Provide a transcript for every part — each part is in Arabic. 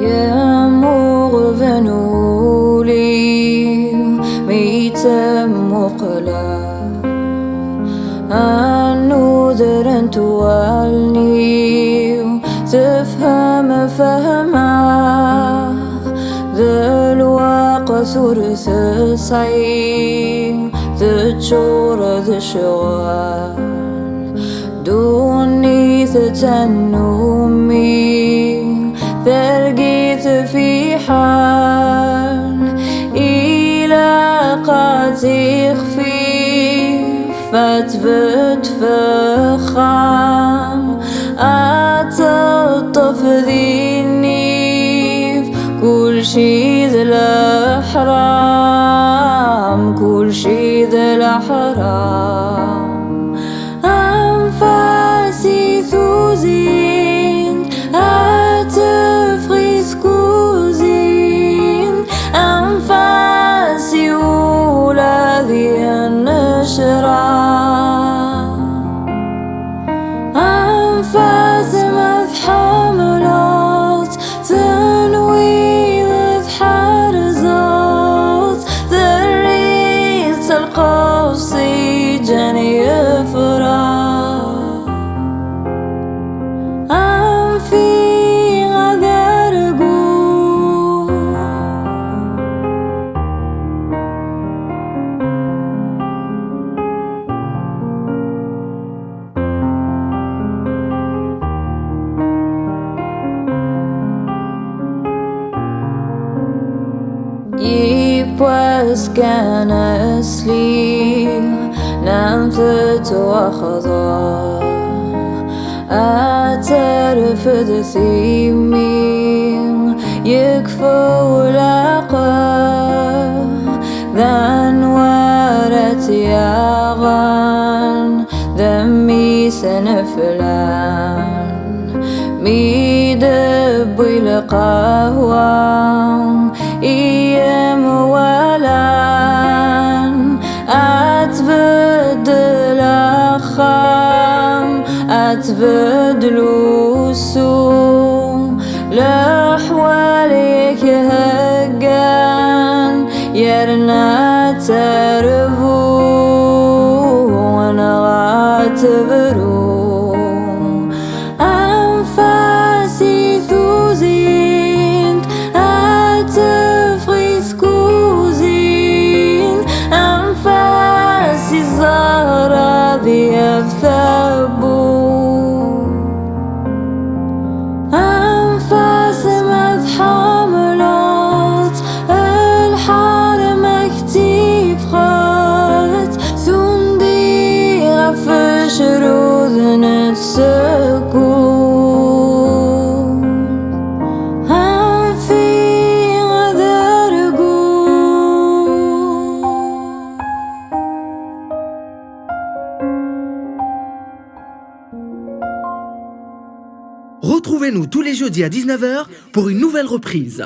يا مغفنوا لي ميتا مقلا النذر توالني تفهم فهما ذا الواقع ثلث سعي تشور ذا شوال دوني تتنمي تلقيت في حال إلى قاتي خفيفة فخام أتلطف ذي النيف كل شي ذا الأحرام كل شي ذا الأحرام أنفاسي ثوزين أتفغي سكوزين أنفاسي أولى ذي النشرة أنفاس مذحملات تنوي ذ حرزات ذريت القوسي جني يفرح Pues كان أسلي نمت وخضع أترفد ثيمي يكفى ولاقى ذن ورت يغن ذمي سنفلان ميدب القهوة إيام ولان أتبدل أخام أتبدل السوم لحواليك هقان يرنا ترفو ونغاتبرو أنفاسي ثوزين أتفغي سكوزين أنفاسي الزهرة ذي أفثبو أنفاس مذحملات الحرم كتيف خات ثندي غفش روذن السكون Retrouvez-nous tous les jeudis à 19h pour une nouvelle reprise.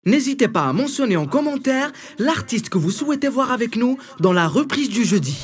N'hésitez pas à mentionner en commentaire l'artiste que vous souhaitez voir avec nous dans la reprise du jeudi.